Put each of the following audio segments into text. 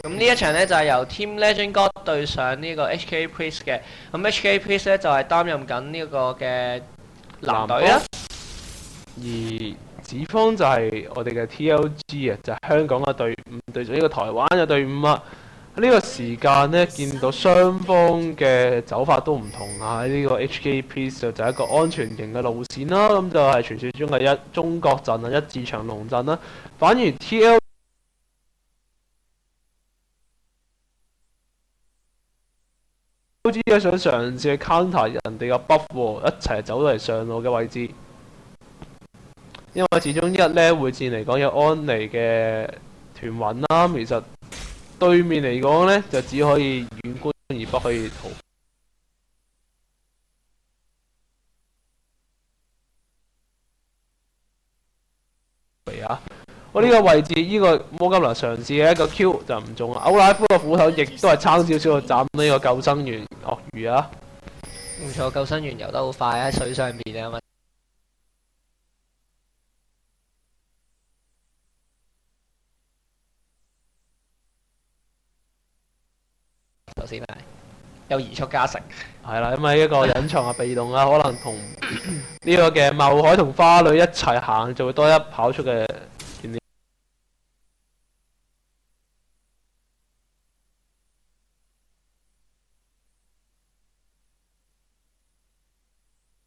咁呢一場咧就係由 Team Legend God 對上呢個 HK Priest 嘅。咁 HK Priest 咧就係擔任緊呢個嘅藍隊啦。而子方就係我哋嘅 TLG 啊，就係香港嘅隊伍對住呢個台灣嘅隊伍啊。呢個時間呢，見到雙方嘅走法都唔同啊！呢個 HK Priest 就係一個安全型嘅路線啦，咁就係傳説中嘅中國陣啊，一字長龍陣啦。反而 TLG 咧想嘗試去 counter 人哋嘅 buff 喎，一齊走到嚟上路嘅位置。因為始終一呢會戰嚟講有安妮嘅團穩啦，其實對面嚟講呢，就只可以遠觀而不可以逃避啊！我呢個位置呢個摩金拿嘗試嘅一個 Q 就唔中啦，歐拉夫個斧頭亦都係差少少去斬呢個救生員鱷魚啊！冇錯，救生員游得好快喺水上邊啊嘛。頭先係有移速加成。係啦，因為一個隱藏嘅被動啊，可能同呢個嘅茂海同花女一齊行，就會多一跑出嘅原料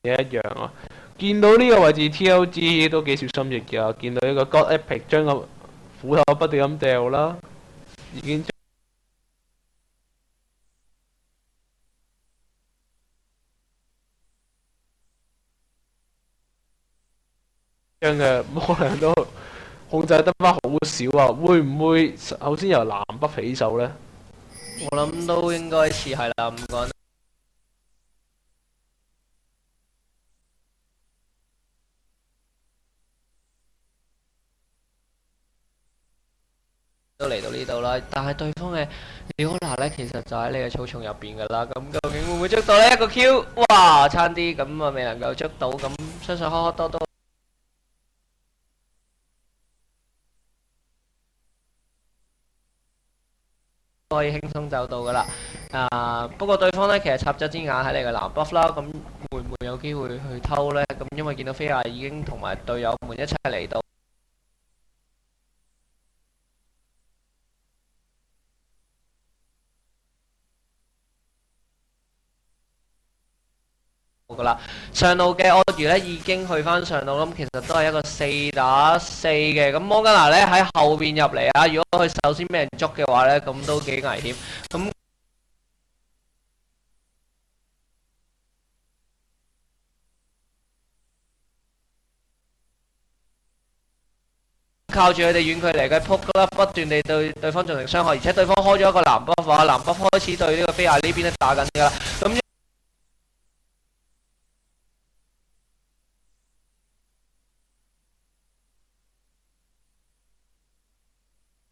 嘢一樣啊！見到呢個位置 TLG 都幾小心翼翼啊！見到一個 God Epic 將個斧頭不斷咁掉啦，已經將嘅魔量都控制得翻好少啊！會唔會首先由南北起手呢？我諗都應該似係啦，唔講都嚟到呢度啦。但係對方嘅李可娜咧，其實就喺你嘅草叢入邊噶啦。咁究竟會唔會捉到呢一個 Q？哇，差啲咁啊，未能夠捉到。咁相信呵呵多多可以輕鬆走到噶啦。不過對方咧其實插咗支眼喺你嘅藍 buff 啦，咁會唔會有機會去偷呢？咁因為見到菲亞已經同埋隊友們一齊嚟到。噶啦，上路嘅鱷魚咧已經去翻上路，咁其實都係一個4打4嘅。咁摩根拿咧喺後邊入嚟啊，如果佢首先俾人捉嘅話咧，咁都幾危險。咁靠住佢哋遠距離嘅撲啦，不斷地對對方造成傷害，而且對方開咗一個藍 buff 啊，藍 buff 開始對呢個菲亞呢邊咧打緊噶啦。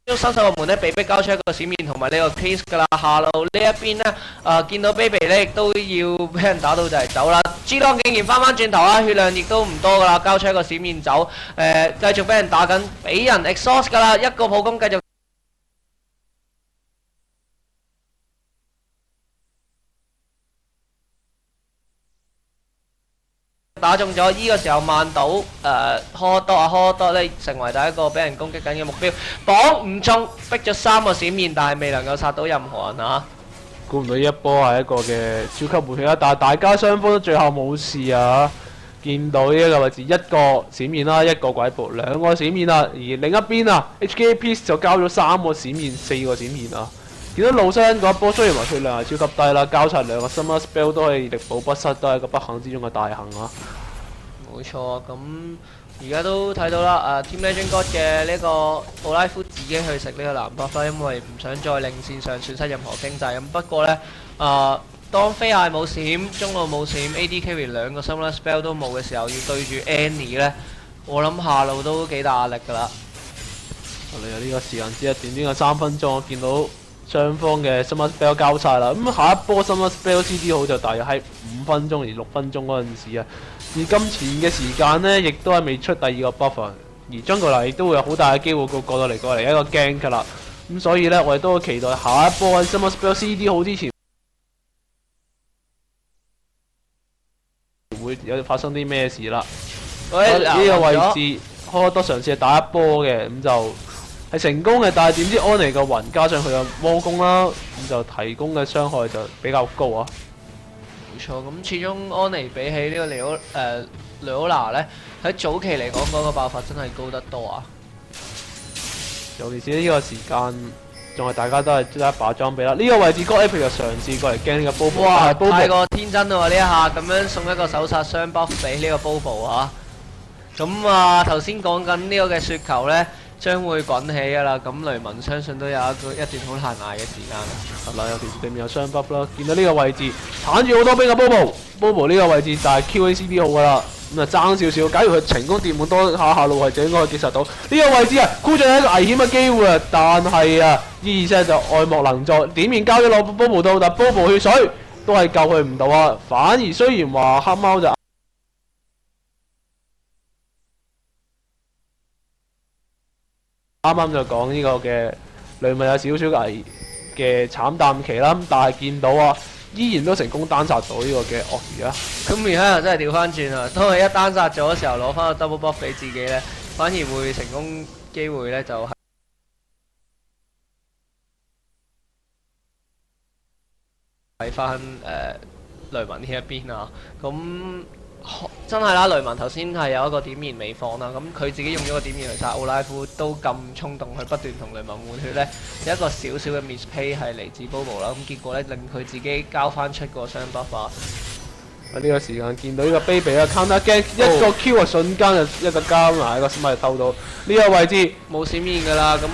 咁新手入門咧被逼交出一個閃面同埋呢個 case 噶啦，下路呢一邊咧見到 baby 咧亦都要俾人打到就係走啦。G 當竟然翻翻轉頭啦，血量亦都唔多噶啦，交出一個閃面走，繼續俾人打緊，俾人 exhaust 噶啦，一個普攻繼續。打中咗，呢個時候慢島呵多咧成為第一個俾人攻擊緊嘅目標，綁唔中，逼咗3個閃面，但係未能夠殺到任何人啊！估唔到呢一波係一個嘅超級武器啦，但係大家雙方都最後冇事啊！見到呢一個位置一個閃面啦，一個鬼步，兩個閃面啦，而另一邊啊 HK Peace 就交咗3個閃面，4個閃面啊！見到盧西恩嗰一波雖然話血量係超級低啦，交齊2個 Summer Spell 都可以力保不失，都係一個不幸之中嘅大幸啊！冇錯，咁而家都睇到啦，Team Legend God 嘅呢個奧拉夫自己去食呢個藍 buff 啦，因為唔想再令線上損失任何經濟。咁不過呢，當菲亞冇閃，中路冇閃，AD carry 2個 Summoner Spell 都冇嘅時候，要對住 Annie 呢，我諗下路都幾大壓力㗎啦。我哋有呢個時間只係短短嘅3分鐘，我見到雙方嘅 Summoner Spell 交晒啦。咁下一波 Summoner Spell CD 好就大約喺5分鐘而6分鐘嗰陣時啊。而今前嘅時間呢，亦都係未出第2個 buff，而張國立亦都會有好大嘅機會過到嚟一個 gank 㗎啦。咁所以咧，我哋都期待下一波喺 Summer Spell CD 好之前會有發生啲咩事啦。喂，呢個位置開多嘗試係打一波嘅，咁就係成功嘅，但係點知安妮個雲加上佢嘅魔攻啦，咁就提供嘅傷害就比較高啊。冇錯，咁始終安妮比起呢個雷奧娜咧，喺早期嚟講嗰個爆發真係高得多啊！尤其是呢個時間，仲係大家都係得一把裝備啦。呢、個位置 God Epic 就嘗試過嚟驚呢個 Bobo， 哇！但係 Bobo 太過天真啦喎！呢一下咁樣送一個手殺雙 buff 俾呢個 Bobo 嚇。咁啊，頭先講緊呢個嘅雪球咧，將會滾起㗎啦。咁雷文相信都有一段好難捱嘅時間啦。係啦，尤其是對面有雙 buff 啦，見到呢個位置鏟住好多兵嘅 Bobo 呢個位置但係 QACD 好㗎啦。咁啊爭少少，假如佢成功跌滿多下路係就應該可以結實到呢個位置啊，箍住係一個危險嘅機會啊！但係啊，伊爾就愛莫能助，點面交咗落 Bobo 度，但 Bobo 血水都係救佢唔到啊！反而雖然話黑貓就啱啱就講呢個嘅雷文有少少嘅慘淡期啦，但係見到啊，依然都成功單殺到呢個嘅鱷魚啊！咁而家又真係調翻轉啊！當佢一單殺咗嘅時候，攞翻個 double buff 俾自己咧，反而會成功機會咧就係喺翻雷文呢一邊啊！咁真係啦，雷文頭先係有一個點燃未放啦，咁佢自己用咗個點燃去殺奧拉夫，都咁衝動去不斷同雷文換血咧，有一個少少嘅 misplay 係嚟自 Bobo 啦，咁結果咧令佢自己交翻出個雙 buff 啊！喺呢個時間見到呢個 baby 啊 counter gang 一個 Q 啊瞬間就一個加埋一個 smite 偷到呢個位置冇閃現㗎啦，咁。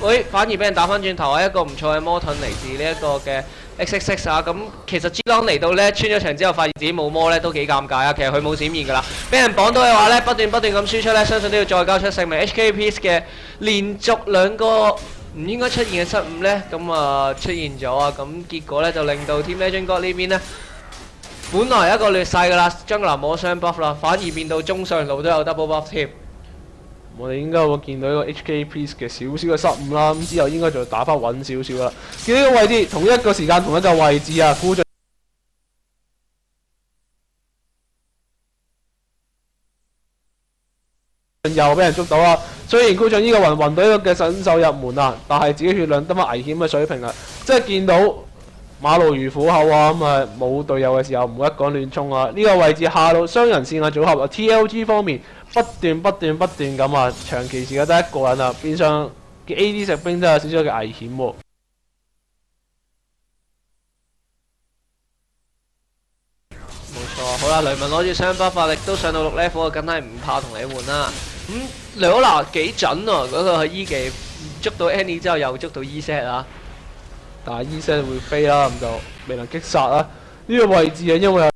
喂，反而俾人打翻轉頭，係一個唔錯嘅魔盾嚟自呢一個嘅 XXX 啊！咁其實 G 朗嚟到呢，穿咗牆之後發現自己冇魔呢，都幾尷尬啊！其實佢冇閃現㗎啦，俾人綁到嘅話呢，不斷咁輸出呢，相信都要再交出性命。HKPS 嘅連續兩個唔應該出現嘅失誤呢，咁啊出現咗啊！咁結果呢，就令到 Team Legend God 呢邊呢，本來一個劣勢㗎啦，將藍魔雙 buff 啦，反而變到中上路都有 double buff 添。我哋應該會見到一個 HKPS 嘅少少嘅失誤啦，咁之後應該就打翻穩少少啦。見到呢個位置，同一個時間同一個位置啊，孤進又俾人捉到啦。雖然孤進呢個雲隊嘅新手入門啊，但係自己血量得乜危險嘅水平啊，即係見到馬路如虎口啊，咁啊冇隊友嘅時候唔好一個亂衝啊。呢、個位置下路雙人線嘅組合啊 ，TLG 方面。不斷咁啊，長期時間得一個人啊，變相嘅 AD 食兵都有少少嘅危險喎。冇錯，好啦，雷文攞住雙巴法力都上到6 level，梗係唔怕同你換啦。咁雷奧娜幾準啊！嗰個 E 技捉到 Annie 之後又捉到 E-set 啊，但係 E-set 會飛啦，咁就未能擊殺啦。呢、個位置啊，因為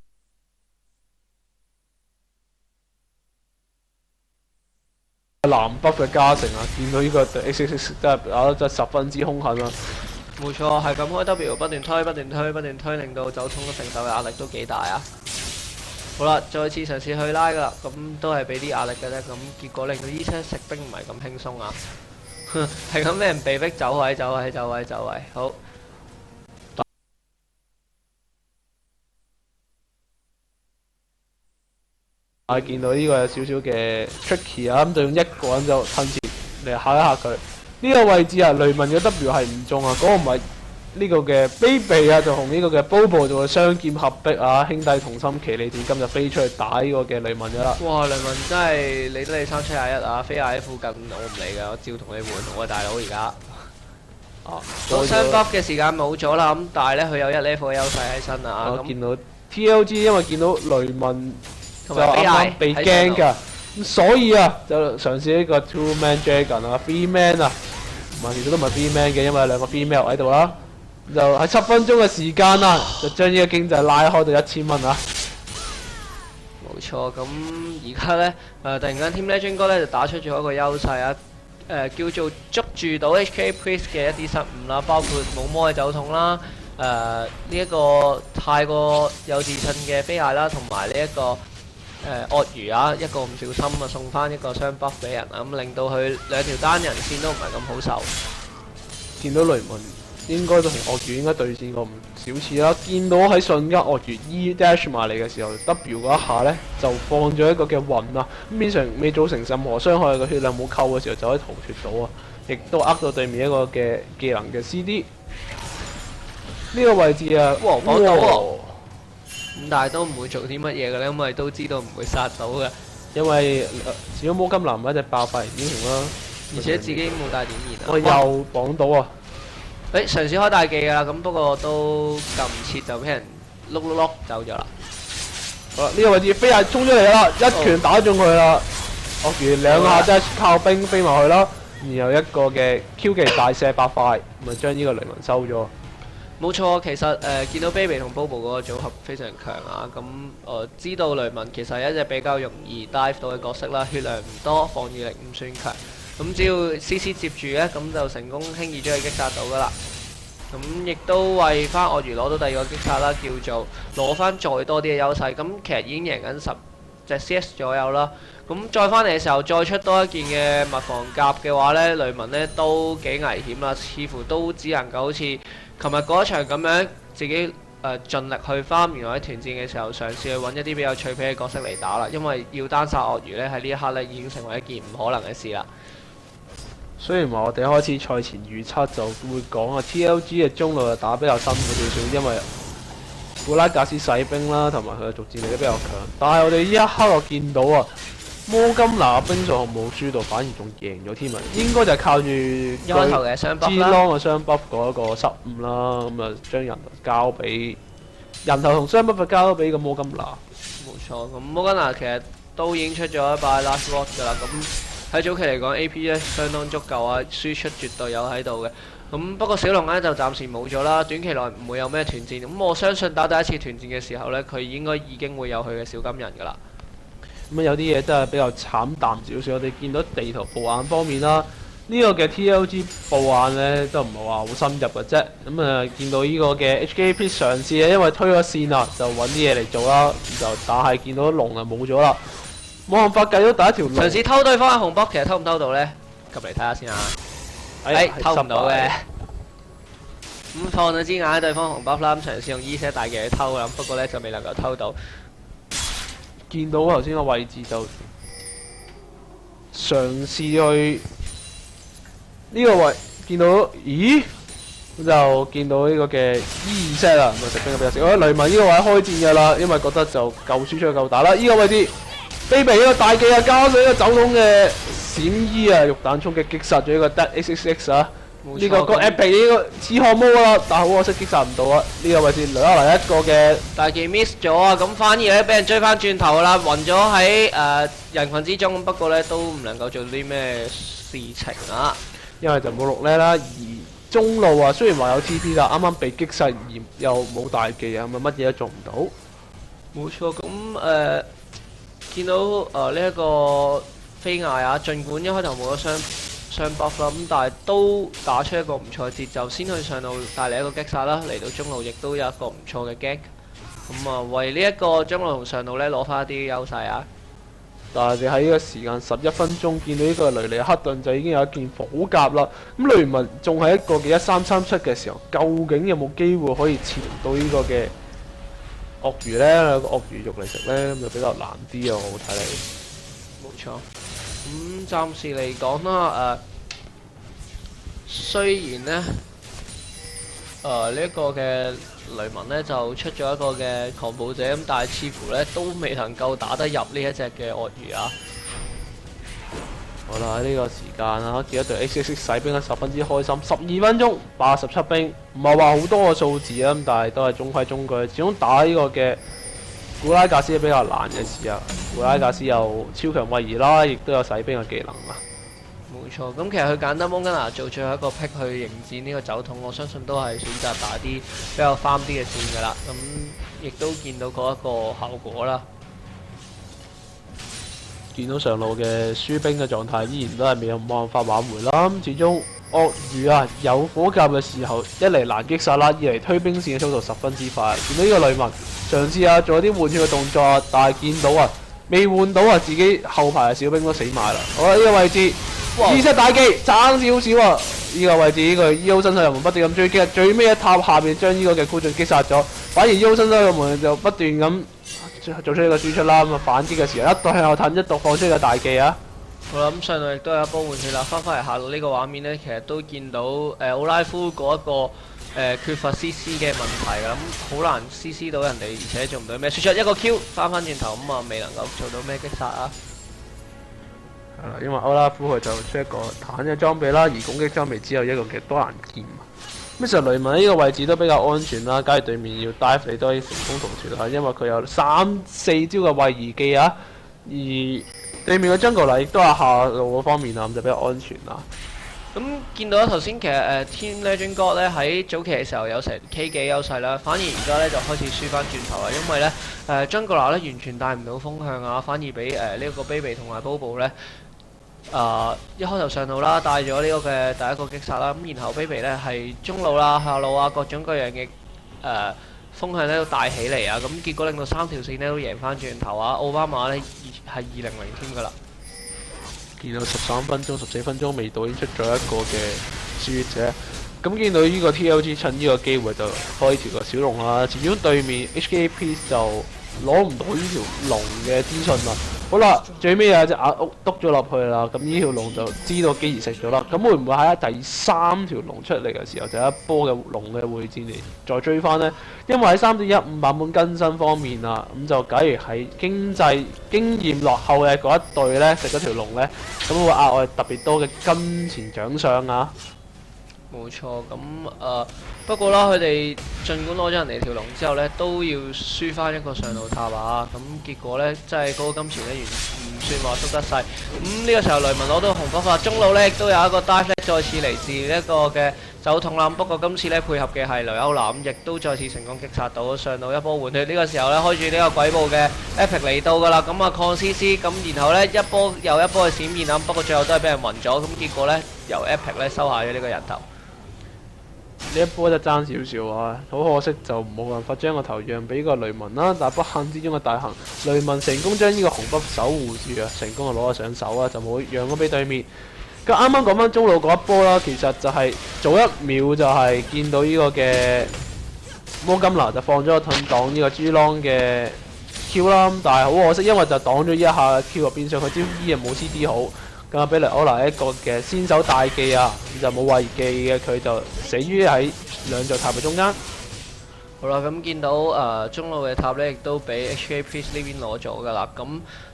藍 buff 嘅加成啊，見到呢個 XXX 真係十分之兇狠啊！冇錯，係咁開 W 不斷推，令到走衝承受嘅壓力都幾大啊！好啦，再次嘗試去拉噶啦，咁都係俾啲壓力嘅啫，咁結果令到 E-set 食兵唔係咁輕鬆啊！係咁俾人被逼走位，好。見到呢個有少少嘅 tricky 啊，咁就用一個人就趁住嚟嚇一嚇佢。呢、個位置啊，雷文嘅 W 係唔中啊，嗰、個唔係呢個嘅 baby 啊，就同呢個嘅 Bobo 就會雙劍合璧啊，兄弟同心，其利斷金就飛出去打呢個嘅雷文㗎啦。哇！雷文真係你得你3-7-21啊，飛喺附近我唔理㗎，我照同你換，我大佬而家。攞雙 buff 嘅時間冇咗啦，咁但係咧佢有1 level 嘅優勢喺身啊。我見到 TLG 因為見到雷文就啱啱被驚㗎，咁所以啊就嘗試呢個 two man dragon 啊 ，three man 啊，唔係其實都唔係 three man 嘅，因為有兩個 female 喺度啦。就喺7分鐘嘅時間啊，就將呢個經濟拉開到1000蚊啊！冇錯，咁而家咧突然間 Team Legend 哥咧就打出咗一個優勢啊！叫做捉住到 HK Priest 嘅一啲失誤啦，包括冇魔嘅走筒啦，呢一個太過有自信嘅飛艾啦，同埋呢一個鱷魚啊，一個唔小心啊送翻一個雙 buff 俾人啊，咁令到佢兩條單人線都唔係咁好受。見到雷文應該都同鱷魚應該對戰過唔少次啦。見到喺瞬間鱷魚 E dash 埋嚟嘅時候 W 嗰一下咧，就放咗一個嘅雲啊，咁變成未造成任何傷害嘅血量冇扣嘅時候就可以逃脫到啊，亦都呃到對面一個嘅技能嘅 CD。呢個位置啊，哇綁到喎！咁但係都唔會做啲乜嘢嘅咧，因為都知道唔會殺到嘅，因為始終魔金男係一隻爆發型英雄啦，而且自己冇帶點燃啊。我又綁到啊！誒嘗試開大技㗎啦，咁不過都撳唔切就俾人碌走咗啦。好啦，呢個位置飛係衝出嚟啦，一拳打中佢啦。鱷魚兩下即係靠兵飛埋去啦，然後一個嘅 Q 技大射8塊，咪將呢個雷文收咗。冇錯，其實見到 Baby 同 Bobo 嗰個組合非常強啊，咁知道雷文其實係一隻比較容易 dive 到嘅角色啦，血量唔多，防禦力唔算強，咁只要 CC 接住呢，咁就成功輕易將佢擊殺到噶啦。咁亦都為翻鱷魚攞到第二個擊殺啦，叫做攞翻再多啲嘅優勢。咁其實已經贏緊10隻 CS 左右啦。咁再翻嚟嘅時候，再出多一件嘅物防甲嘅話呢，雷文呢都幾危險啦，似乎都只能夠好似琴日嗰一場咁樣，自己盡力去翻，原來喺團戰嘅時候嘗試去揾一啲比較脆皮嘅角色嚟打啦，因為要單殺鱷魚呢，喺呢一刻呢已經成為一件唔可能嘅事啦。雖然話我哋開始賽前預測就會講啊 TLG 嘅中路就打比較辛苦少少，因為古拉格斯洗兵啦，同埋佢嘅逐漸力都比較強。但係我哋呢一刻我見到啊，摩金拿兵數學冇輸到，反而仲贏咗添啊！應該就係靠住一開頭嘅雙 buff 啦，啦，嘅雙 buff 嗰一個失誤啦，咁啊將人頭交俾人頭同雙 buff 交俾個摩金拿。冇錯，咁摩金拿其實都已經出咗一把 Last Rod 㗎啦，咁。喺早期嚟講 AP 咧相當足夠啊，輸出絕對有喺度嘅。咁不過小龍咧就暫時冇咗啦，短期內唔會有咩團戰。咁我相信打第一次團戰嘅時候咧，佢應該已經會有佢嘅小金人㗎啦。咁有啲嘢真係比較慘淡少少。我哋見到地圖布眼方面啦，呢個嘅 TLG 布眼咧都唔係話好深入嘅啫。咁見到呢個嘅 HKP 嘗試啊，因為推咗線啦，就揾啲嘢嚟做啦。就但係見到龍啊冇咗啦。冇辦法計到第一條路。嘗試偷對方嘅紅波，其實偷唔偷到呢？及嚟睇下先啊！偷唔到嘅。咁放咗支眼喺對方紅波啦，咁嘗試用 E set 大技去偷啦，不過呢就未能夠偷到。見到頭先個位置就嘗試去呢個位，見到咦？就見到呢個嘅 E set 啦，咁啊食兵比較少。雷文呢個位開戰㗎啦，因為覺得就夠輸出夠打啦。呢個位置。Baby 呢個大技啊，加上呢個走筒嘅閃衣啊，肉彈衝擊擊殺咗呢個 Dead XXX 啊！呢個個 Epic 呢個似項魔啦，但係好可惜擊殺唔到啊！呢個位置掠嚟一個嘅大技 miss 咗啊！咁反而咧俾人追翻轉頭啦，暈咗喺人群之中。不過咧都唔能夠做啲咩事情啊，因為就冇6呢啦。而中路啊，雖然話有 TP 啦，啱啱被擊殺而又冇大技啊，咁乜嘢都做唔到。冇錯，咁見到呢一個飛艾啊，儘管一開頭冇咗雙 buff 啦，咁但係都打出一個唔錯嘅節奏，先去上路帶嚟一個擊殺啦，嚟到中路亦都有一個唔錯嘅 gank，咁啊為呢一個中路同上路咧攞翻一啲優勢啊！但係你喺呢個時間11分鐘見到呢個雷利克頓就已經有一件火甲啦，咁雷文仲係一個嘅1337嘅時候，究竟有冇機會可以潛到呢個嘅鱷魚咧？有個鱷魚肉嚟食咧，咁就比較難啲啊！我睇嚟。冇錯。咁暫時嚟講啦，雖然呢，呢一個嘅雷文呢就出咗一個嘅狂暴者，咁但係似乎呢都未能夠打得入呢一隻嘅鱷魚啊！好啦，喺呢個時間啊，見到隊 XXX 洗兵得十分之開心，12分鐘87兵，唔係話好多個數字啊，咁但係都係中規中矩。始終打呢個嘅古拉格斯比較難嘅時候，古拉格斯有超強位移啦，亦都有洗兵嘅技能啊。冇錯，咁其實佢揀得蒙根拿做最後一個 pick 去迎戰呢個酒桶，我相信都係選擇打啲比較翻啲嘅戰㗎啦。咁亦都見到嗰一個效果啦。見到上路嘅輸兵嘅狀態依然都係未有辦法挽回啦。咁始終鱷魚啊有火甲嘅時候，一嚟難擊殺啦，二嚟推兵線嘅速度十分之快。見到呢個雷文嘗試下做一啲換血嘅動作，但係見到啊未換到啊，自己後排嘅小兵都死埋啦。好啦，呢個位置哇 Z 大技爭少少啊！呢個位置呢個 E.O 身上入門不斷咁追擊，最尾一塔下邊將呢個嘅酷盡擊殺咗，反而 E.O 身上入門就不斷咁做出呢個輸出啦。咁啊反擊嘅時候一度向後褪，一度放出個大技啊！好啦，咁上路亦都有一波換血啦，翻嚟下路呢個畫面呢，其實都見到奧拉夫嗰一個缺乏 CC 嘅問題啦，咁好難 CC 到人哋，而且做唔到咩，輸出一個 Q 翻轉頭咁啊，未能夠做到咩擊殺啊！係啦，因為歐拉夫佢就出一個彈嘅裝備啦，而攻擊裝備只有一個嘅多蘭劍。咁其實雷文呢個位置都比較安全啦，假如對面要 dive 你都可以成功逃脫啦，因為佢有3、4招嘅位移技啊，而對面嘅 jungle 亦都係下路嗰方面啊，咁就比較安全啦。咁見到頭先其實Team Legend God 咧喺早期嘅時候有成 K 幾優勢啦，反而而家咧就開始輸翻轉頭啦，因為咧Jungler 咧完全帶唔到風向啊，反而俾呢個 Baby 同埋 Bobo 咧一開頭上路啦，帶咗呢個嘅第一個擊殺啦，咁然後 Baby 咧係中路啦、下路啊各種各樣嘅風向咧都帶起嚟啊，咁結果令到3條線咧都贏翻轉頭啊，奧巴馬咧係200添㗎啦。見到13分鐘、14分鐘未到已經出咗一個嘅輸者，咁見到呢個 TLG 趁呢個機會就開條個小龍啦。始終對面 HKP 就攞唔到呢條龍嘅資訊啦。好啦，最尾有隻牙屋篤咗落去啦，咁呢條龍就知道機而食咗啦。咁會唔會喺第3條龍出嚟嘅時候就有一波嘅龍嘅會戰嚟再追翻呢？因為喺3.15版本更新方面啊，咁就假如喺經驗落後嘅嗰一隊呢食咗條龍呢，咁會額外特別多嘅金錢獎賞啊！冇錯，咁不過啦，佢哋儘管攞咗人哋條龍之後呢，都要輸翻一個上路塔啊！咁結果呢，真係嗰個金錢呢，唔算話縮得細。咁呢個時候雷文攞到紅波法，中路呢亦都有一個 dive 呢，再次嚟自一個嘅手痛啦。不過今次呢，配合嘅係雷歐娜，咁亦都再次成功擊殺到上路一波換血。呢個時候呢，開住呢個鬼步嘅 Epic 嚟到㗎啦，咁啊抗 CC，咁然後呢，一波又一波嘅閃現啊！不過最後都係俾人暈咗，咁結果呢，由 Epic 呢收下咗呢個人頭。呢一波就爭少少啊，好可惜就冇辦法將個頭讓俾個雷文啦。但不幸之中嘅大幸，雷文成功將呢個紅筆守護住啊，成功就攞咗上手啊，就冇讓咗俾對面。咁啱啱講翻中路嗰一波啦，其實就係早一秒就係見到呢個嘅摩金拿就放咗個盾擋呢個豬狼嘅 Q 啦，但係好可惜，因為就擋咗一下 Q 入邊上，佢招 E 又冇 CD 好。咁啊，俾雷歐娜一個嘅先手大技啊，就冇位技嘅佢就死於喺兩座塔嘅中間。好啦，咁見到中路嘅塔呢，亦都俾 HK Priest 呢邊攞咗㗎啦。咁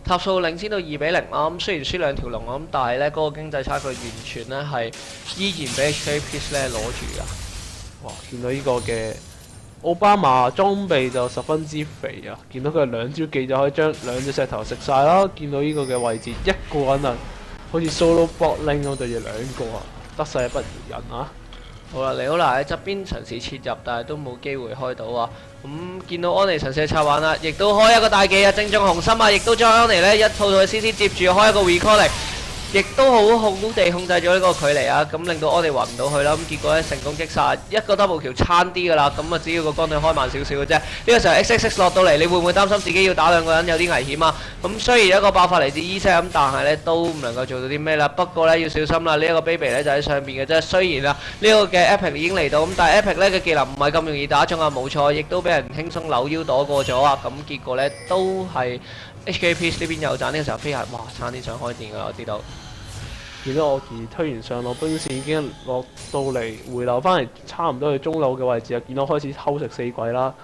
塔數領先到2-0啦。咁雖然輸兩條龍咁，但係呢嗰個經濟差距完全呢係依然俾 HK Priest 呢攞住㗎。哇！見到呢個嘅奧巴馬裝備就十分之肥啊！見到佢兩招技就可以將兩隻石頭食晒啦。見到呢個嘅位置一個人啊！好似 solo bot 拎咁對住兩個啊，得勢不饒人啊！好啦，尼奧娜喺側邊嘗試切入，但係都冇機會開到啊！咁見到安妮嘗試插玩啦，亦都開一個大技啊，正中紅心啊，亦都將安妮呢一套套嘅 CC 接住開一個 recall 亦都好地控制咗呢個距離啊！咁令到安妮暈唔到去啦，咁結果呢成功擊殺一個 double 橋差啲㗎啦，咁啊只要個光腿開慢少少嘅啫。呢個時候 XXX 落到嚟，你會唔會擔心自己要打兩個人有啲危險啊？咁雖然一個爆發嚟自 E 7咁，但係呢都唔能夠做到啲咩啦。不過呢要小心啦，呢一個 baby 呢就喺上邊嘅啫。雖然啊呢個嘅 Epic 已經嚟到，咁但係 Epic 呢嘅技能唔係咁容易打中啊，冇錯，亦都俾人輕鬆扭腰躲過咗啊。咁結果呢都係 HKP 呢邊有賺，呢個時候飛下，哇差啲想開電㗎，我知道。見到我而推完上路兵線已經落到嚟，回流翻嚟差唔多去中路嘅位置啊！見到開始偷食四鬼啦，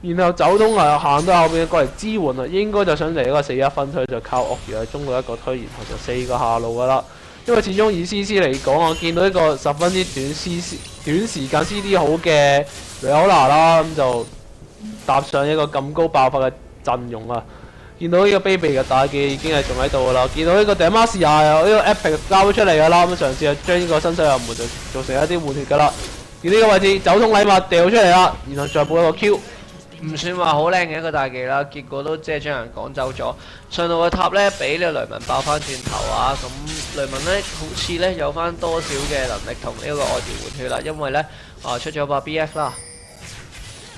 然後走通啊行到後邊過嚟支援啊，應該就想嚟一個4-1分推，就靠鱷魚喺中路一個推，然後就4個下路噶啦。因為始終以 CC 嚟講，我見到一個十分之短時間 CD 好嘅雷歐娜啦，咁就搭上一個咁高爆發嘅陣容啊！見到呢個 baby 嘅打技已經係仲喺度㗎啦，見到呢個 Demacia 又呢個 Epic 交咗出嚟㗎啦，咁嘗試就將呢個新手入門就做成一啲換血㗎啦。而呢個位置走通禮物掉出嚟啦，然後再補一個 Q， 唔算話好靚嘅一個大技啦，結果都即係將人趕走咗。上路嘅塔呢，俾呢個雷文爆翻轉頭啊！咁雷文呢，好似呢有翻多少嘅能力同呢個外調換血啦，因為呢出咗把 BF 啦。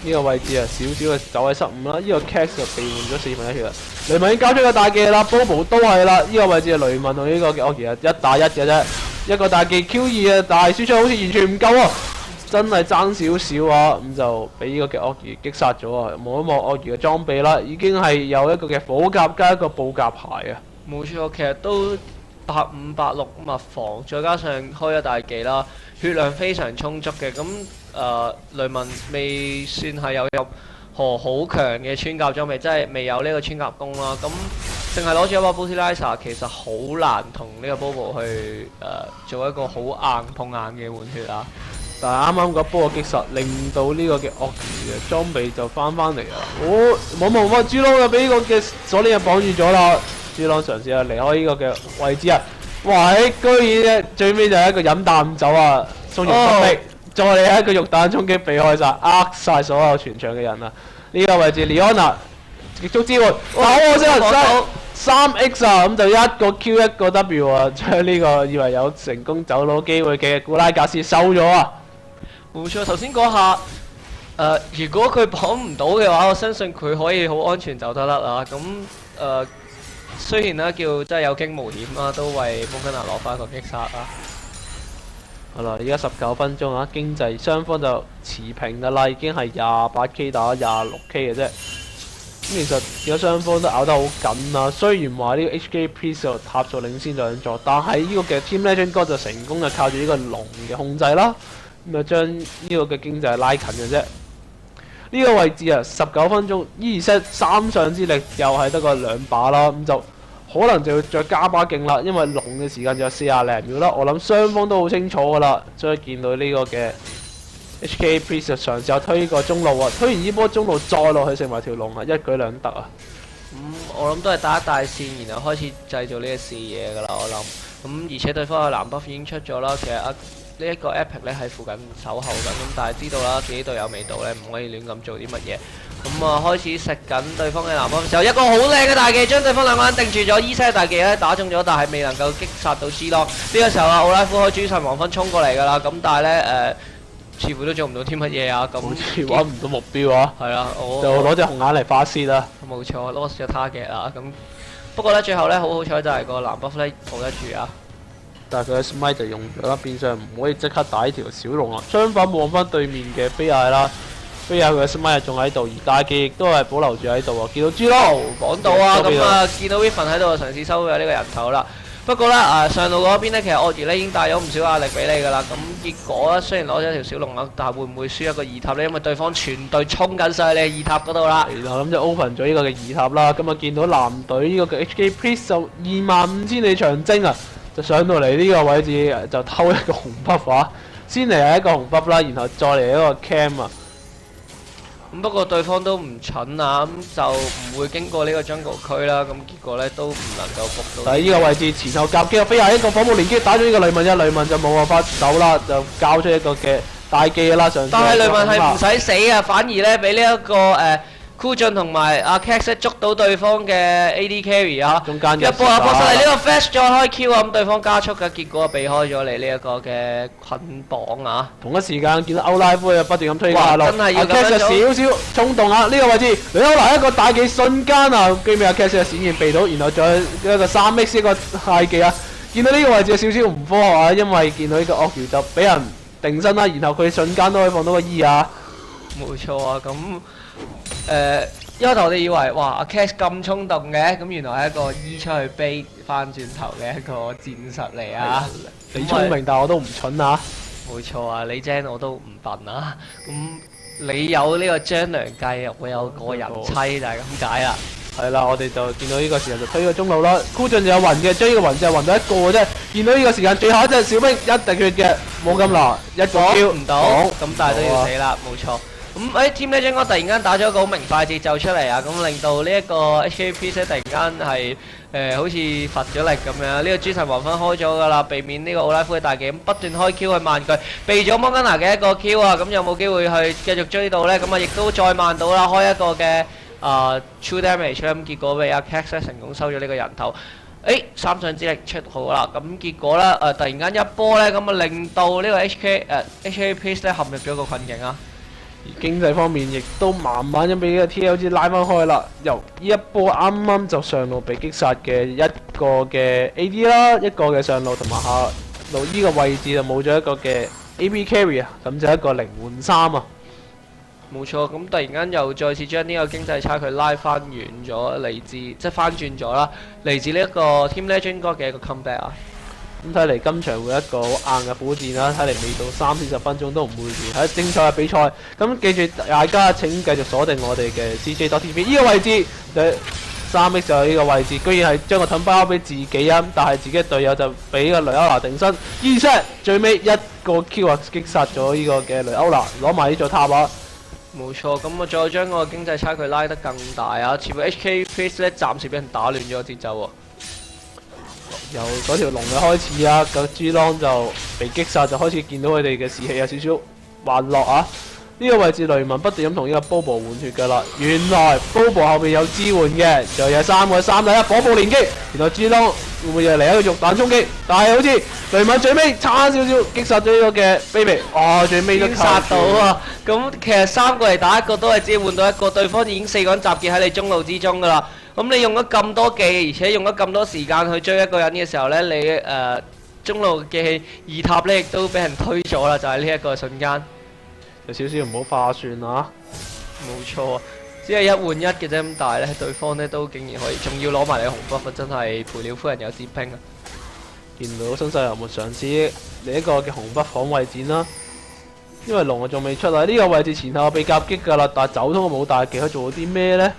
呢個位置啊，少少嘅走位失誤啦。呢個 Cax 就被換咗1/4血啦。雷文已經交出個大技啦 ，Bobo 都係啦。呢個位置係雷文同呢個嘅我其實1打1嘅啫，一個大技 Q2啊，但係輸出好似完全唔夠喎，真係爭少少啊！咁就俾呢個嘅鱷魚擊殺咗啊！望一望鱷魚嘅裝備啦，已經係有一個嘅火甲加一個布甲牌啊！冇錯，其實都8586物防，再加上開咗大技啦，血量非常充足嘅。咁雷文未算係有任何好強嘅穿甲裝備，即係未有呢個穿甲弓啦。咁淨係攞住一把 Brutalizer，其實好難同呢個 Bobo 去做一個好硬碰硬嘅換血啊！但係啱啱嗰波嘅擊殺，令到呢個嘅鱷魚嘅裝備就翻嚟啊！冇豬窿就俾呢個嘅鎖鏈就綁住咗啦。豬窿嘗試啊離開呢個嘅位置啊！哇！居然最尾就係一個飲啖酒啊！鬆容不敵，再嚟一個肉彈衝擊避開晒，晒所有全場嘅人啊！呢個位置 Leona 極速支援，但可惜啊3X 啊，咁就一個 Q 一個 W 啊，將呢個以為有成功走佬機會嘅古拉格斯收咗啊！冇錯，頭先嗰下如果佢綁唔到嘅話，我相信佢可以好安全走得甩啊！咁雖然咧叫真係有驚無險啦，都為摩根拿攞翻一個擊殺啊！好啦，而家19分鐘啊，經濟雙方就持平㗎啦，已經係28K 打26K 嘅啫。咁其實而家雙方都咬得好緊啊。雖然話呢個 HK Priest 就塔數領先2座，但係呢個嘅 Team Legend God 就成功就靠住呢個龍嘅控制啦，咁就將呢個嘅經濟拉近嘅啫。呢個位置啊，19分鐘，E-set 3上之力又係得個2把啦，咁就可能就要再加把勁啦，因為龍嘅時間就有40零秒啦。我諗雙方都好清楚噶啦，所以見到呢個嘅 HK Priest 就嘗試推個中路啊，推完呢波中路再落去成為條龍啊，一舉兩得啊！我諗都係打一大線，然後開始製造呢個視野噶啦，我諗。而且對方嘅藍 buff 已經出咗啦，其實呢一個 Epic 咧喺附近守候緊，咁但係知道啦，自己隊友未到咧，唔可以亂咁做啲乜嘢。開始食緊對方嘅藍 buff 時候，一個好靚嘅大技將對方兩個人定住咗，E-set 大技咧打中咗，但係未能夠擊殺到 G 浪。呢個時候啊，奧拉夫開諸神黃昏衝過嚟㗎啦，咁但係咧似乎都做唔到啲乜嘢啊，咁好似揾唔到目標啊！係啦，就攞隻紅眼嚟發泄啦。冇錯 ，lost 咗 target 啊，咁不過咧最後咧好彩就係個藍 buff 咧保得住啊。但係佢嘅 smite 就用咗啦，變相唔可以即刻打呢條小龍啊。相反望翻對面嘅菲亞啦，菲亞佢嘅 smite 仲喺度，而大技亦都係保留住喺度啊。見到豬咯，講到啊，見到 Riven 喺度嘗試收嘅呢個人頭啦。不過咧上路嗰邊咧，其實鱷魚咧已經帶咗唔少壓力俾你㗎啦。咁結果咧雖然攞咗條小龍啊，但係會唔會輸一個2塔咧？因為對方全隊衝緊上去你2塔嗰度啦。係啦，咁就 open 咗呢個嘅2塔啦。咁啊見到藍隊呢個嘅 HK Priest 就25000里長征啊！就上到嚟呢個位置就偷一個紅 buff 啊，先嚟係一個紅 buff 啦，然後再嚟一個 cam 啊。不過對方都唔蠢啊，咁就唔會經過呢個 jungle 區啦，咁結果咧都唔能夠撲到。但係呢個位置前後夾擊，飛下一個火舞連擊打咗呢個雷文，雷文就冇辦法走啦，就交出一個嘅大技啦上。但係雷文係唔使死啊，反而咧俾呢一個酷進同埋阿 Cax 捉到對方嘅 AD carry 啊，中間一波啊搏晒嚟呢個 flash 再開 Q 啊，咁對方加速嘅結果避開咗你呢一個嘅捆綁啊。同一時間見到歐拉夫又不斷咁推下路，真係要咁樣做。Cax 少少衝動啊！呢個位置雷歐拿一個大技瞬間啊，居尾阿 Cax 嘅閃現避到，然後再一個3X 一個大技啊！見到呢個位置有少少唔科學啊，因為見到呢個鱷魚就俾人定身啦，然後佢瞬間都可以放到個 E 啊。冇錯啊，咁。一開頭我哋以為哇阿 Cax 咁衝動嘅，咁原來係一個 E 出去飛翻轉頭嘅一個戰術嚟啊！你聰明，但我都唔蠢啊！冇錯啊，你精我都唔笨啊！咁你有呢個張良計，我有個人妻就係咁解啦。係啦，我哋就見到呢個時候就推個中路啦。酷進就有暈嘅，追呢個暈就係暈到一個嘅啫。見到呢個時間，最後一隻小兵一滴血嘅，冇咁難，一個 Q 唔到，咁但係都要死啦，冇錯。Team Legend 我突然間打咗一個好明快節奏出嚟啊！咁令到呢一個 HK Priest 突然間係好似乏咗力咁樣。呢個諸神黃昏開咗㗎啦，避免呢個奧拉夫嘅大技咁不斷開 Q 去慢佢，避咗摩根拿嘅一個 Q 啊！咁有冇機會去繼續追到呢？咁亦都再慢到啦，開一個嘅true damage 咁結果俾阿 Cax 成功收咗呢個人頭。三上之力出好啦，咁結果咧突然間一波咧，咁令到呢個HK Priest 咧陷入咗個困境啊！而經濟方面亦都慢慢咁俾個 TLG 拉翻開啦。由呢一波啱啱就上路被擊殺嘅一個嘅 AD 啦，一個嘅上路同埋下路呢個位置就冇咗一個嘅 AB carry 啊，咁就一個零換3啊。冇錯，咁突然間又再次將呢個經濟差距拉翻遠咗，嚟自即係翻轉咗啦，嚟自呢一個 Team Legend God 嘅一個 comeback 啊！咁睇嚟今場會一個好硬嘅苦戰啦，睇嚟未到30分鐘都唔會完，喺精彩嘅比賽。咁記住大家請繼續鎖定我哋嘅 CJ.TV 呢個位置，3X 就係呢個位置，居然係將個盾包俾自己啊！但係自己嘅隊友就俾個雷歐娜定身，2set 最尾一個 Q 啊擊殺咗呢個嘅雷歐娜，攞埋呢座塔啊！冇錯，咁我再將個經濟差距拉得更大啊！似乎 HK Priest 咧暫時俾人打亂咗節奏喎。由嗰條龍嘅開始啊，個 G Long 就被擊殺，就開始見到佢哋嘅士氣有少少滑落啊！呢個位置雷文不斷咁同呢個 Bobo 換血㗎啦，原來 Bobo 後面有支援嘅，就有3個3打1火暴連擊，然後 G Long 會唔會又嚟一個肉彈衝擊？但係好似雷文最尾差少少擊殺咗呢個嘅 Baby， 最尾都殺到啊！咁其實3個嚟打一個都係只換到一個，對方已經4個人集結喺你中路之中㗎啦。咁你用咗咁多技，而且用咗咁多時間去追一個人嘅時候呢，你中路嘅2塔呢亦都俾人推咗啦，就係呢一個瞬間。有少少唔好化算啊！冇錯，只係1換1嘅啫，咁但係呢，對方呢都竟然可以，仲要攞埋你紅 buff，真係賠了夫人有折兵啊！見到新世油沒嘗試嚟一個嘅紅 buff防衛戰啦，因為龍仲未出啊！呢個位置前後被夾擊㗎啦，但係走通冇大技，可以做到啲咩呢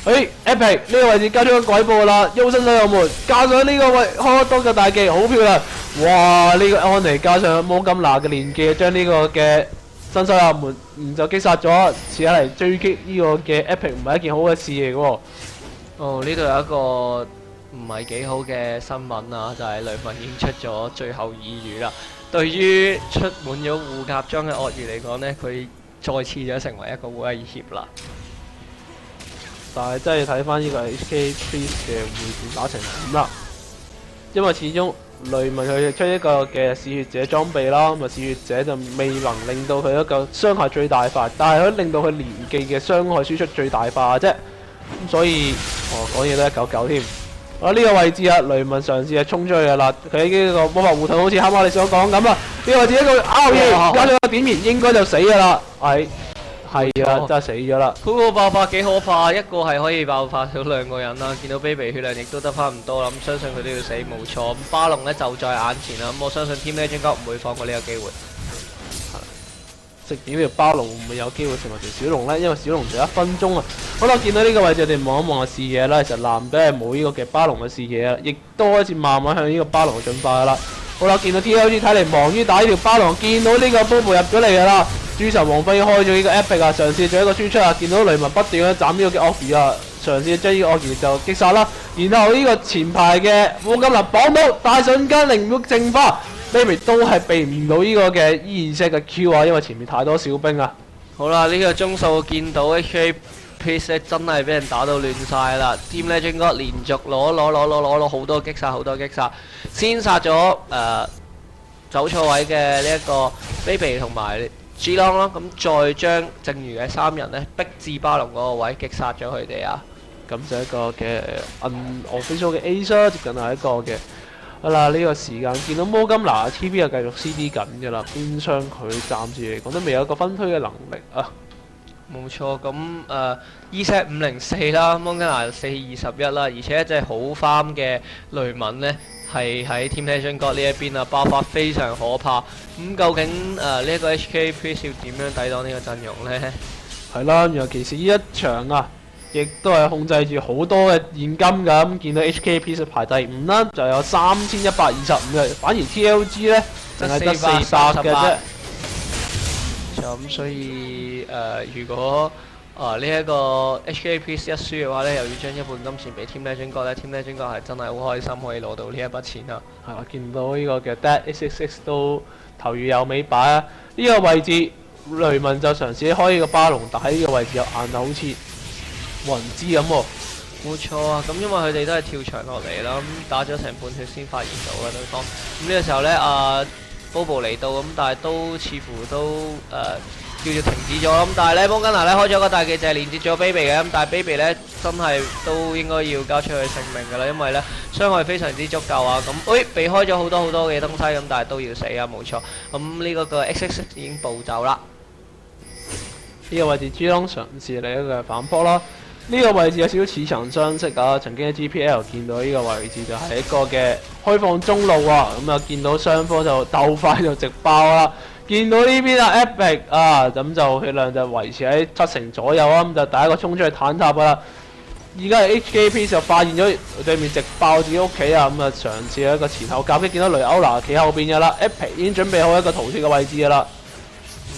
？Epic 呢個位置加咗個鬼步啦，優新隊友們加上呢個位開多嘅大技，好漂亮！哇！呢個安妮加上摩金娜嘅連技，將呢個嘅新手友們就擊殺咗，似下嚟追擊呢個嘅 Epic 唔係一件好嘅事嚟嘅喎。哦，呢度有一個唔係幾好嘅新聞啊，就係雷文已經出咗最後耳語啦。對於出滿咗護甲裝嘅鱷魚嚟講呢，佢再次咗成為一個威脅啦。但係真係睇翻呢個 HK Priest 嘅會戰打成點啦，因為始終雷文佢出一個嘅嗜血者裝備啦，咁啊嗜血者就未能令到佢一個傷害最大化，但係可以令到佢連技嘅傷害輸出最大化啫。咁所以講嘢都199添。呢個位置啊，雷文嘗試係衝出去㗎啦，佢喺呢個魔法護盾好似啱啱你所講咁啊，呢個位置一個拗嘢加咗個點燃應該就死㗎啦，係啊，真係死咗啦！佢個爆發幾可怕，一個係可以爆發到2個人啦。見到 Baby 血量亦都得翻唔多啦，咁相信佢都要死冇錯。咁巴龍呢就在眼前啦，咁我相信 Team Legend God 唔會放過呢個機會。食點條巴龍會唔會有機會成為條小龍呢？因為小龍仲有1分鐘啊！好啦，見到呢個位置，我哋望一望下視野啦。其實藍隊係冇呢個嘅巴龍嘅視野啦，亦都開始慢慢向呢個巴龍進化啦。好啦，見到 TLG 睇嚟忙於打呢條巴龍，見到呢個 Bobo 入咗嚟㗎啦。諸神王輝開咗呢個 Epic 啊，嘗試做一個輸出啊！見到雷文不斷咁斬呢個嘅 Oggy 啊，嘗試將呢個 Oggy 就擊殺啦。然後呢個前排嘅烏金林綁到，但係瞬間靈活淨化 ，Baby 都係避唔到呢個嘅2set嘅 Q 啊，因為前面太多小兵啊。好啦，呢個鐘數見到 HK Priest 真係俾人打到亂晒啦 ！Team Legend God 連續攞好多擊殺，先殺咗走錯位嘅呢一個 Baby 同埋G Long 啦，咁再將剩餘嘅3人呢逼至巴龍嗰個位擊殺咗佢哋啊！咁就一個嘅unofficial 嘅 Ace 啦，接近係一個嘅。好啦，呢個時間見到摩金拿 TV 又繼續 CD 緊㗎啦，變相佢暫時嚟講都未有一個分推嘅能力啊。冇錯，咁E-Set 504啦，摩金拿421啦，而且一隻好 farm 嘅雷文呢，係喺 Team Legend God 呢一邊啊，爆發非常可怕。咁究竟呢一個 HK Priest 要點樣抵擋呢個陣容呢？係啦，尤其是呢一場啊，亦都係控制住好多嘅現金㗎。咁見到 HK Priest 排第5啦，就有3125嘅，反而 TLG 呢，淨係得400嘅啫。咁所以如果呢一個 HK Priest 一輸嘅話呢，又要將一半金錢俾 Team Legend God 咧，Team Legend God 係真係好開心可以攞到呢一筆錢啊！係啦，見到呢個嘅 Dead666 都頭如有尾擺啊！呢個位置雷文就嘗試開呢個巴龍，但喺呢個位置又硬到好似冇人知咁喎。冇錯啊！咁因為佢哋都係跳牆落嚟啦，咁打咗成半血先發現到啦對方。咁呢個時候呢，Bobo 嚟到咁，但係都似乎都叫做停止咗。咁但係咧，摩根拿咧開咗個大技就係連接咗 Baby 嘅，咁但係 Baby 咧真係都應該要交出佢性命㗎啦，因為咧傷害非常之足夠啊。咁，避開咗好多嘅東西，咁但係都要死啊，冇錯。咁呢個 XX 已經步走啦。呢個位置 G 朗嘗試嚟一個反撲啦。呢個位置有少少似曾相識啊！曾經喺 GPL 見到呢個位置就係一個嘅開放中路啊，咁啊見到雙方就鬥快就直爆啦。見到呢邊啊 Epic 啊，咁就血量就維持喺70%左右啊，咁就第一個衝出去坦塔噶啦。而家係 HKP 就發現咗對面直爆自己屋企啊，咁啊嘗試一個前後夾擊，見到雷歐娜企後邊噶啦 ，Epic 已經準備好一個逃脫嘅位置噶啦。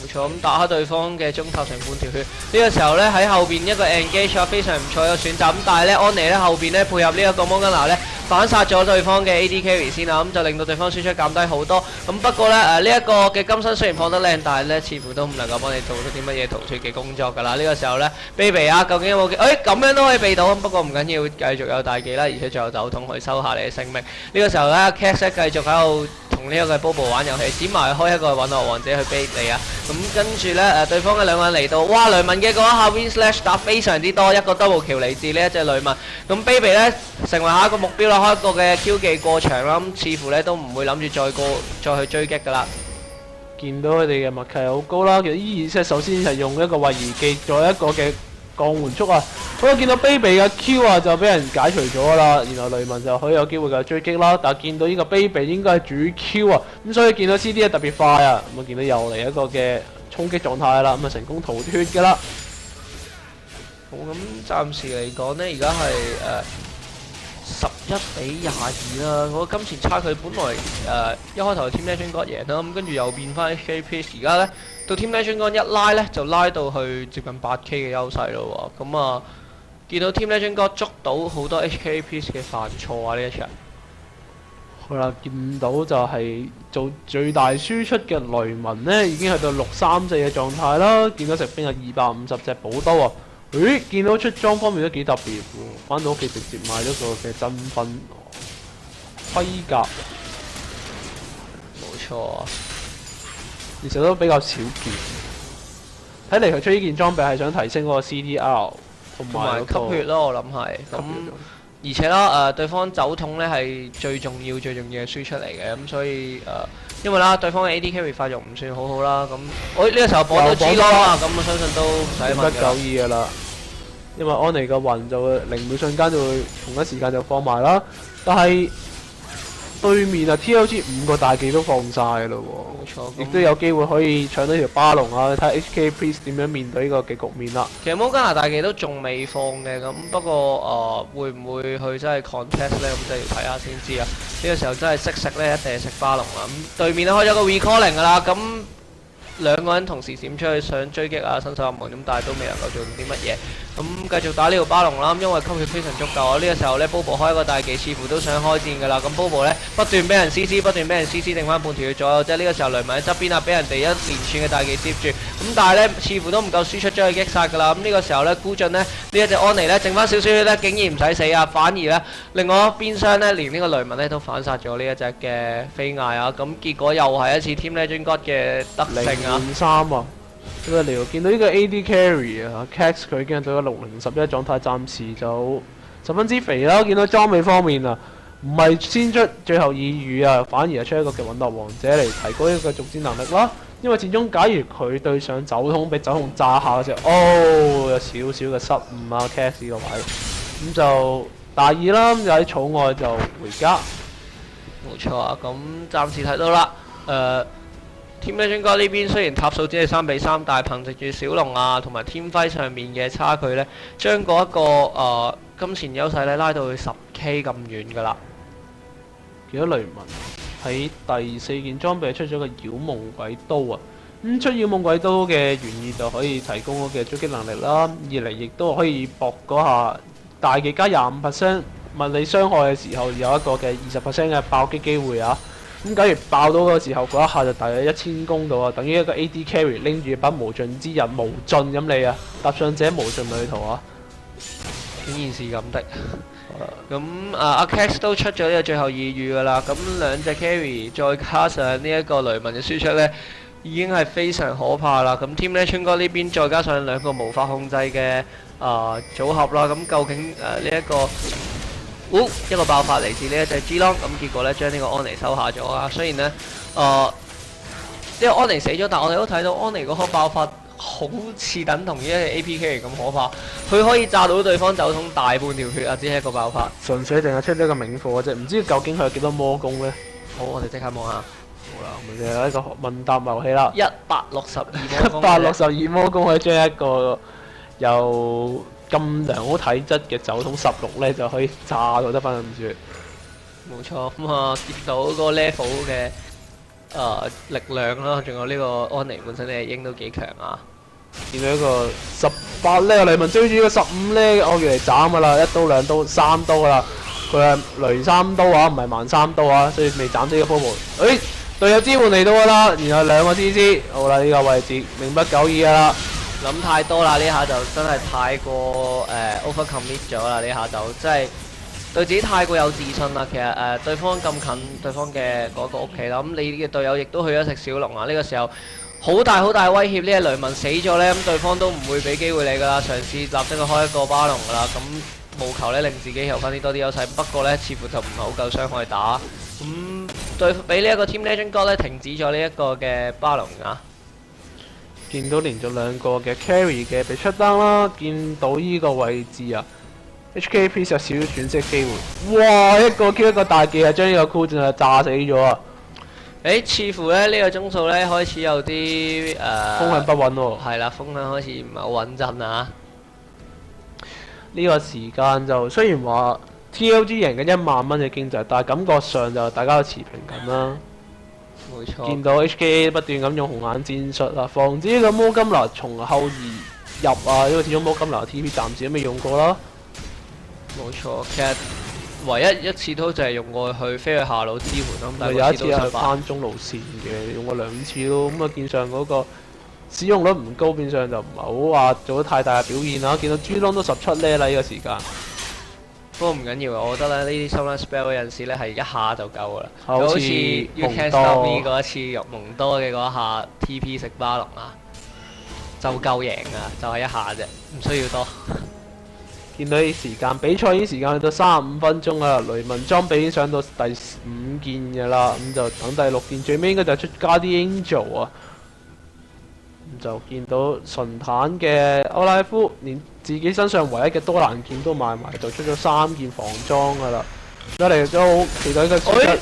冇錯，咁打開對方嘅中塔成半條血。呢個時候咧喺後邊一個 engage 非常唔錯嘅選擇，咁但係咧安妮咧後邊咧配合呢一個摩根拿咧反殺咗對方嘅 AD carry 先啦，咁就令到對方輸出減低好多。咁不過咧呢一個嘅金身雖然放得靚，但係咧似乎都唔能夠幫你做出啲乜嘢逃脫嘅工作㗎啦。呢個時候咧 Baby 啊，究竟有冇咁樣都可以避到，不過唔緊要，繼續有大技啦，而且仲有酒桶去收下你嘅性命。呢個時候咧 Cax 繼續喺度同呢一個 Bobo 玩遊戲，剪埋開一個隕落王者去 bait 你啊！咁跟住咧對方嘅兩個人嚟到，哇！雷文嘅嗰一下 Win Slash 打非常之多，一個 double kill嚟自呢一隻雷文。咁 Baby 咧成為下一個目標啦，開一個嘅 Q 技過場啦，咁似乎咧都唔會諗住再去追擊㗎啦。見到佢哋嘅默契好高啦，其實依然首先係用一個位移技作一個嘅降緩速啊。不過見到 Baby 嘅 Q 啊就俾人解除咗啦，然後雷文就可以有機會嘅追擊啦。但係見到呢個 Baby 應該係主 Q 啊，咁所以見到 CD 係特別快啊，咁啊見到又嚟一個嘅衝擊狀態啦，咁啊成功逃脫㗎啦。好，咁暫時嚟講呢，而家係11-22啦。嗰個金錢差距本來一開頭 Team Legend God 贏啦，咁跟住又變翻 HKP， 而家呢，到 Team Legend God 一拉呢，就拉到去接近 8K 嘅優勢咯喎。咁啊，見到 Team Legend God 捉到好多 HKP 嘅犯錯啊！呢一場。好啦，見到就係做最大輸出嘅雷文呢，已經去到634嘅狀態啦。見到食兵有250隻寶刀啊！見到出裝方面都幾特別喎，翻到屋企直接買咗個嘅真分盔甲，冇錯啊，其實都比較少見。睇嚟佢出呢件裝備係想提升嗰個 CDR 同埋吸血咯，我諗係咁。而且啦，對方酒桶咧係最重要嘅輸出嚟嘅，咁所以因為啦，對方嘅 AD carry 發育唔算好好啦，咁呢個時候綁到 G 咯啊，咁我相信都唔使問嘅啦。因為安妮個雲就會0秒瞬間就會同一時間就放埋啦，但係對面啊 TLG 5個大技都放晒㗎咯喎，冇錯，亦都有機會可以搶到條巴龍啊！睇下 HK Priest 點樣面對呢個嘅局面啦。其實摩加拿大技都仲未放嘅，咁不過會唔會去真係 contest 咧？咁真係要睇下先知啊！呢個時候真係識食咧，一定係食巴龍啦。咁對面都開咗個 recalling 㗎啦，咁兩個人同時閃出去想追擊啊新手入門，咁但係都未能夠做啲乜嘢。咁繼續打呢條巴龍啦，因為吸血非常足夠啊！呢個時候咧，Bobo 開一個大技，似乎都想開戰㗎啦。咁 Bobo 咧不斷俾人 CC， 不斷俾人 CC， 剩翻半條血左右。即係呢個時候雷文喺側邊啊，俾人哋一連串嘅大技接住。咁但係咧，似乎都唔夠輸出將佢擊殺㗎啦。咁呢個時候咧，孤俊咧呢一隻安妮咧剩翻少少血咧，竟然唔使死啊！反而咧，另外一邊廂咧，連呢個雷文咧都反殺咗呢一隻嘅飛艾啊！咁結果又係一次 Team Legend God 嘅得勝啊！0-3啊！咁啊，嚟見到呢個 AD carry 啊 ，Cax 佢已經到咗60-11狀態，暫時就十分之肥啦。見到裝備方面啊，唔係先出最後耳語啊，反而係出一個嘅隕落王者嚟提高一個續戰能力啦。因為始終假如佢對上酒桶，俾酒桶炸下嘅時候，有少少嘅失誤啊 ，Cax 呢個位，咁就大意啦。咁就喺草外就回家。冇錯啊，咁暫時睇到啦，Team Legend God 呢邊雖然塔數只係3-3，但係憑藉住小龍啊同埋天輝上面嘅差距呢，將嗰一個金錢優勢咧拉到去10K 咁遠㗎啦。見到雷文喺第4件裝備出咗個妖夢鬼刀啊！咁出妖夢鬼刀嘅原意就可以提供我嘅追擊能力啦，二嚟亦都可以搏嗰下大技加25%物理傷害嘅時候有一個嘅20% 嘅爆擊機會啊！咁假如爆到嗰個時候，嗰一下就大約1000攻度啊，等於一個 AD carry 拎住把無盡之刃無盡咁你啊，踏上這無盡旅途啊！竟然是咁的。咁阿 Cax 都出咗呢個最後2語㗎啦，咁兩隻 carry 再加上呢一個雷文嘅輸出呢，已經係非常可怕啦。咁 Team Legend 哥呢邊再加上兩個無法控制嘅組合啦，咁究竟呢一個一個爆發嚟自呢一隻 G 咯，咁結果咧將呢個安妮收下咗啊。雖然咧呢個安妮死咗，但我哋都睇到安妮嗰顆爆發好似等同於一隻 APK 嚟咁可怕，佢可以炸到對方酒桶大半條血啊！只係一個爆發，純粹淨係出呢個冥貨嘅啫，唔知究竟佢有幾多魔功咧？好，我哋即刻望下。好啦，咪就係一個問答遊戲啦。162魔功，可以將一個有咁良好體質嘅酒桶16咧，就可以炸到得翻咁絕。冇錯，咁見到個 level 嘅力量啦，仲有呢個安妮本身咧應都幾強啊！見到一個18咧，雷文追住呢個15咧，我嚟斬噶啦，一刀兩刀三刀噶啦，佢係雷三刀啊，唔係慢三刀啊，所以未斬死個波波。隊友支援嚟到噶啦，然後兩個 CC， 好啦，呢個位置命不久矣噶啦。諗太多啦，呢下就真係太過over commit 咗啦，呢下就真係對自己太過有自信啦。其實對方咁近對方嘅嗰個屋企啦，咁你嘅隊友亦都去咗食小龍啊，呢個時候好大威脅，呢個雷文死咗呢，咁對方都唔會俾機會你噶啦，嘗試立即去開一個巴龍噶啦，咁務求呢令自己有翻啲多啲優勢，不過呢，似乎就唔係好夠傷害打，咁對俾呢一個 Team Legend God 呢停止咗呢一個嘅巴龍啊。見到連續兩個嘅 carry 嘅被出單啦，見到呢個位置啊 ，HKP 有少少轉色機會，哇！一個 Q 一個大技啊，將呢個 Cool 真係炸死咗啊！似乎咧呢個鐘數咧開始有啲風向不穩喎。係啦，風向開始唔係好穩陣啊！呢個時間就雖然話 TLG 贏緊1萬蚊嘅經濟，但係感覺上就大家都持平緊啦。冇錯。見到 HKA 不斷咁用紅眼戰術啦，防止呢個魔金拿從後而入啊！因為始終魔金拿 TP 暫時都未用過啦。冇錯，其實唯一次都就係用過去飛去下路支援咯，但係有一次係翻中路線嘅，用過2次咯。咁啊，見上嗰個使用率唔高，變相就唔係好話做得太大嘅表現啦。見到豬窿都17呢啦，呢個時間。不過唔緊要，我覺得咧呢啲 summon spell 嗰陣時咧係一下就夠噶啦。好似 You Can't Stop Me 嗰一次入蒙多嘅嗰一下 TP 食巴龍啊，就夠贏啊，就係一下啫，唔需要多。見到啲時間，比賽啲時間去到35分鐘啦，雷文裝備已經上到第5件嘅啦，咁就等第6件，最尾應該就出加啲 Angel 啊。咁就見到純坦嘅歐拉夫，連自己身上唯一嘅多蘭劍都賣埋，就出咗3件防裝噶啦。一嚟都好期待嘅。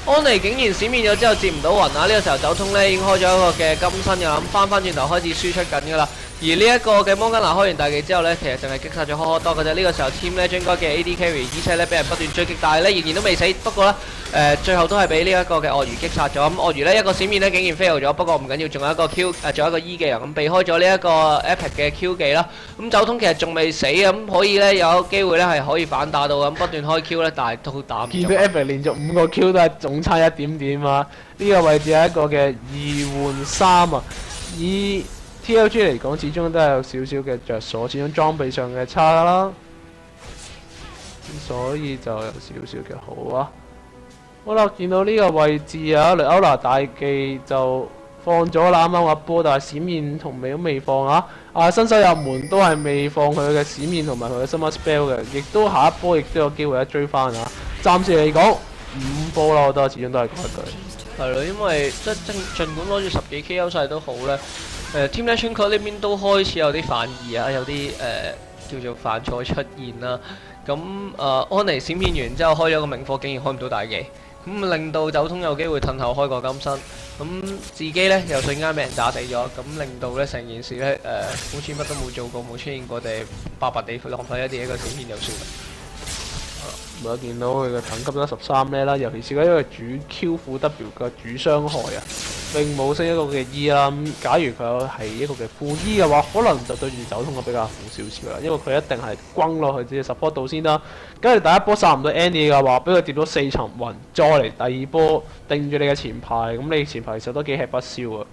安妮竟然閃現咗之後接唔到暈啊！呢個時候走通咧已經開咗一個嘅金身嘅啦，咁翻轉頭開始輸出緊噶啦。而呢一個嘅摩根拿開完大技之後呢，其實淨係擊殺咗呵多嘅啫。呢個時候 Team Legend 嘅 AD Carry 而且咧俾人不斷追擊，但係咧仍然都未死。不過呢，最後都係俾呢一個嘅鱷魚擊殺咗。咁鱷魚呢，一個閃面呢竟然 fail 咗，不過唔緊要，仲有一個 Q 仲有一個 E 技能咁避開咗呢一個 Epic 嘅 Q 技啦。咁走通其實仲未死咁，可以呢，有機會呢係可以反打到咁，不斷開 Q 呢，但係都打唔中。見到 Epic 連續5個 Q 都係總差一點點啊！呢個位置係一個嘅2換3啊，以 TLG 嚟講，始終都係有少少嘅着數，始終裝備上嘅差啦，所以就有少少嘅好啊。好啦，見到呢個位置啊，雷歐娜大技就放咗啦，啱啱話波，但係閃現同尾都未放啊。新手入門都係未放佢嘅閃現同埋佢嘅 Summer Spell 嘅，亦都下一波亦都有機會一追翻啊。暫時嚟講5波啦，我覺得始終都係嗰一隊。係咯，因為儘管攞住10幾 K 優勢都好咧。Team Legend 呢邊都開始有啲反意啊，有啲叫做犯錯出現啦。咁安妮閃現完之後開咗個明火，竟然開唔到大技，咁令到走通有機會褪後開個金身，咁自己呢又瞬間俾人炸死咗，咁令到呢成件事呢好似乜都冇做過，冇出現過，哋白白地浪費一個閃現就算啦。我見到佢嘅等級得13呢啦，尤其是嗰一個主 Q 負 W 嘅主傷害啊，並冇升一個嘅 E 啦。咁假如佢係一個嘅負 E 嘅話，可能就對住走通嘅比較好少少啦，因為佢一定係轟落去至 support 到先啦。跟住第一波殺唔到 Andy 嘅話，俾佢跌到4層雲，再嚟第二波定住你嘅前排，咁你前排其實都幾吃不消啊。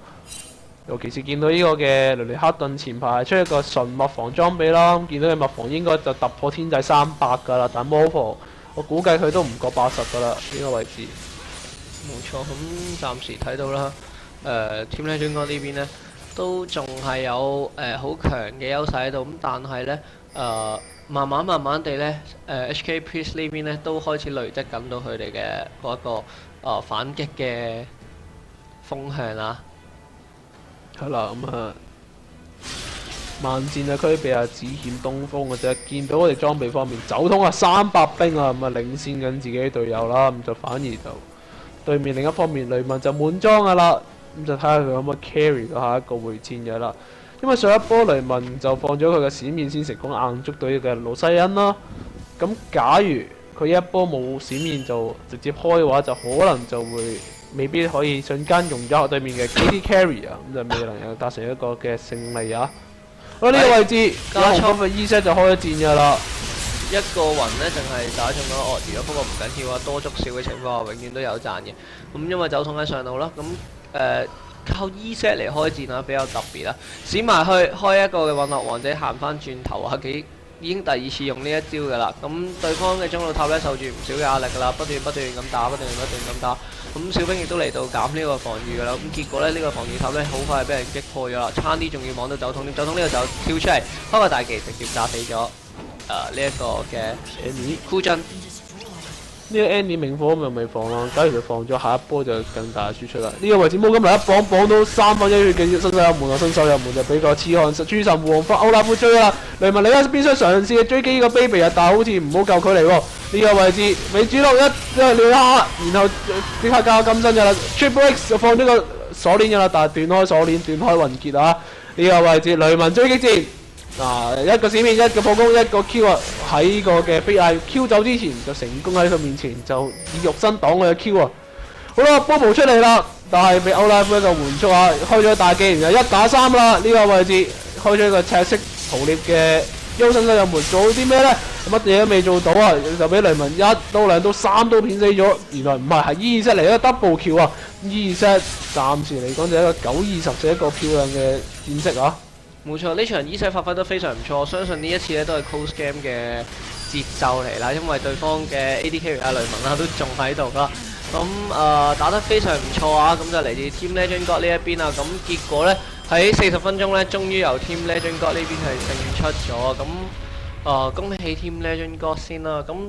尤其是見到呢個嘅雷利克頓前排出一個純麥防裝備啦，咁見到佢麥防應該就突破天際300㗎啦，但魔防我估計佢都唔過80㗎啦，呢個位置。冇錯，咁暫時睇到啦。Team Legend God 呢邊咧都仲係有好強嘅優勢喺度，咁但係咧慢慢地咧HK Priest 呢邊咧都開始累積緊到佢哋嘅嗰一個反擊嘅風向啦。係啦，咁啊，慢戰嘅區別啊，只欠東風嘅啫。見到我哋裝備方面，走通啊300兵啊，咁啊領先緊自己隊友啦，咁就反而就對面另一方面雷文就滿裝噶啦，咁就睇下佢可唔可以 carry 到下一個會戰嘅啦。因為上一波雷文就放咗佢嘅閃面先成功硬捉到呢個盧西恩啦。咁假如佢一波冇閃面就直接開嘅話，就可能就會未必可以瞬間用咗對面嘅 KD carry 啊，咁就未能夠達成一個嘅勝利啊。好啦，呢個位置有紅軍嘅 E-set 就開咗戰㗎啦。一個雲咧，淨係打中咗鱷魚咯，不過唔緊要啊，多足少嘅情況下永遠都有賺嘅。咁因為走筒喺上路啦，咁靠 E-set 嚟開戰啊，比較特別啦。閃埋去開一個嘅隕落王者行翻轉頭啊，已經第二次用呢一招㗎啦。咁對方嘅中路塔咧受住唔少嘅壓力㗎啦，不斷咁打，不斷咁打。咁小兵亦都嚟到減呢個防禦㗎啦。咁結果咧呢個防禦塔咧好快俾人擊破咗啦，差啲仲要望到走筒，走筒呢個就跳出嚟開個大技，直接炸死咗。呢一個嘅 Annie 酷陣，呢個 Annie 明火又未放啦，假如佢放咗，下一波就更大嘅輸出啦。呢個位置冇咁嚟一綁到3分1血嘅新手入門啊！新手入門就俾個痴漢諸神護王法歐拉夫追啦。雷文另一邊廂嘗試追擊呢個 baby 啊，但係好似唔好夠距離喎。呢個位置俾主落一亂下，然後即刻加金身㗎啦。Triple X 就放呢個鎖鏈㗎啦，但係斷開鎖鏈，斷開雲結啊！呢個位置雷文追擊戰。一個閃面，一個破攻，一個 Q 啊！喺個嘅飛艾 Q 走之前就成功喺佢面前就以肉身擋佢嘅 Q 啊！好啦 ，Bobo 出嚟啦，但係俾歐拉夫一個援速啊，開咗大技，然後1打3啦！呢個位置開咗一個赤色屠獵嘅優身入門，做啲咩咧？乜嘢都未做到啊，就俾雷文1刀2刀3刀片死咗。原來唔係，係 E-set 嚟一個 double kill 啊 ！E-set 暫時嚟講就係一個9-20一個漂亮嘅戰績啊！冇錯，呢場 E-set 發揮得非常唔錯，相信呢一次咧都係 close game 嘅節奏嚟啦，因為對方嘅 AD carry 阿雷文啦都仲喺度啦。咁打得非常唔錯啊！咁就嚟自 Team Legend God 呢一邊啊。咁結果咧喺40分鐘咧，終於由 Team Legend God 呢邊係勝出咗。咁恭喜 Team Legend God 先啦。咁